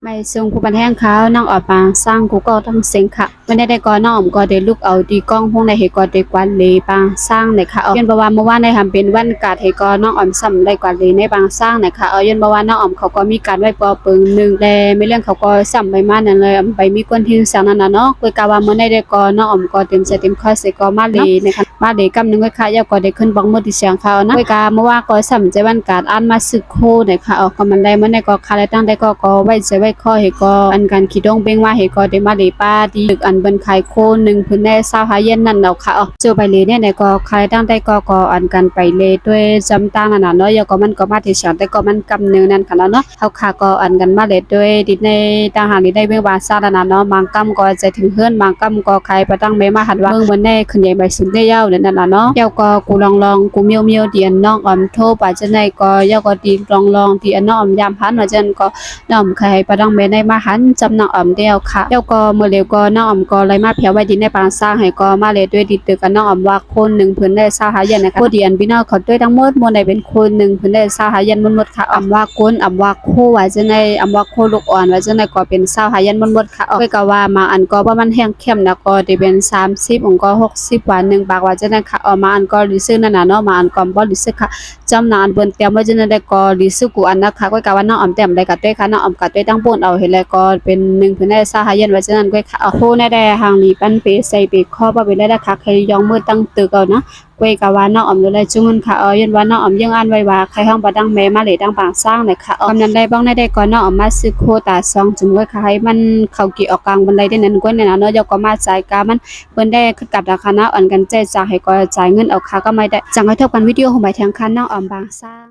ไม่ส่งผู้บันแห้งเขาน้องออกมาสร้างกูก็ต้องเซ็งค่ะวันนี้ได้ก่อนน้องอมก็ได้ลุกเอาตีกล้องพวกในเหตุก็ได้กวนเลยปางสร้างในค่ะยันบ่ว่าเมื่อวานได้ทำเป็นวันกาดเหตุก็น้องอมซ้ำได้กวนเลยในบางสร้างในค่ะยันบ่ว่าน้องอมเขาก็มีการไว้ปอปึงนึงแต่ไม่เรื่องเขาก็ซ้ำไปมานั่นเลยไปมีคนที่สังนั่นน่ะเนาะคุยกะว่าเมื่อได้ก่อนน้องอมก็เต็มใจเต็มข้อเสก็มาเลยนะคะมาเลยกำนึงก็ค่ะยาก็ได้ขึ้นบังมือที่เสียงเขานะคุยกะเมื่อว่าก็ซ้ำใจวันกาดอ่านมาสึกโคในค่ะก็มันได้เมื่อได้ก็ค่ะได้ตั้งได้ก็ไว้ใจไว้ข้อเหตุก็อันการขี้ดงเบ่งว่าเหก็ได้มาเลยป้าที่ตึกอันเบิ่นขายโคนึงเพิ่นได้20 5เย็นนั่นเนาะค่ะเจอไปเลยเนี่ยก็ขายตั้งแต่ก็อันกันไปเลยด้วยจำตั้งนั่นน่ะเนาะยก็มันก็มาที่เสียงแต่ก็มันกำเนิดนั่นค่ะเนาะเฮาค่ะก็อันกันมาเลยด้วยดิในทหารนี่ได้เบิ่งว่าซานั่นน่ะเนาะบางกำก็จะถึงเฮือนบางกำก็ขายประตั้งแม่มาหันว่าเบิ่งบ่ได้ขึ้นใหญ่ใบสุดได้ยาวนั่นน่ะเนาะยก็กูลองกูเมียวๆที่อันน้องอมโทรไปจังได๋ก็ยก็ดีลองที่อันน้องอมยามพันว่าจังก็น้องขายประตั้งแม่ได้มาหันจำน้องอมเดียวค่ะเจ้าก็เมื่อเร็วก็น้องอมก็เลยมาเพียวไว้ดินในปางสร้างให้ก็มาเลยด้วยดิตึกกันน้องอมว่าคน1เพิ่นได้20 5เย็นนะคะผู้เดียนพี่น้องเขาด้วยทั้งหมดมวลได้เป็นคน1เพิ่นได้20 5เย็นหมดค่ะอำว่าคนอำว่าโคว่าจังได๋อำว่าโคลูกอ่อนว่าจังได๋ก็เป็น20 5เย็นหมดค่ะไปก็ว่ามาอันก็ประมาณแห้งเข้มแล้วก็ได้เป็น30องค์ก็60ว่า1บาทว่าจังได๋ค่ะมาอันก็รู้สึกนั่นน่ะเนาะมาอันก็บ่รู้สึกค่ะจำนานเพิ่นเตรียมไว้จังได๋ก็รู้สึกกูอันนะคะก็ว่าน้องอมเตรียมได้ก็ด้วยค่ะน้องอมก็ด้วยตั้งป่นเอาเฮ็ดแล้วก็เป็น1เพิ่นได้20 5เย็นว่าจังนั้นก็ค่ะโคในได้หางนี้ปันเปใส่เปข้อบ่เป็นได้ค่ะใครยองมือตั้งตึกเอานะกวยกะว่าน้องอมอยู่เลยจุงเงินค่ะยันว่าน้องอมยังอ่านไว้ว่าใครห้องบ่ดังแม่มาเลยดังปางสร้างเลยค่ะกำนั้นได้บ้างได้ก่อนน้องอมมาซื้อโคตา2จุงไว้ค่ะให้มันเข้ากี่ออกกลางบันไดได้นั้นกวยเนี่ยนะเนาะยก็มาจ่ายกามันเพิ่นได้ขึ้นกับราคานะอ่อนกันใจจ่ายให้ก็จ่ายเงินเอาค่ะก็ไม่ได้จังให้เท่ากันวิดีโอของใบแทงคันน้องอมบางสร้าง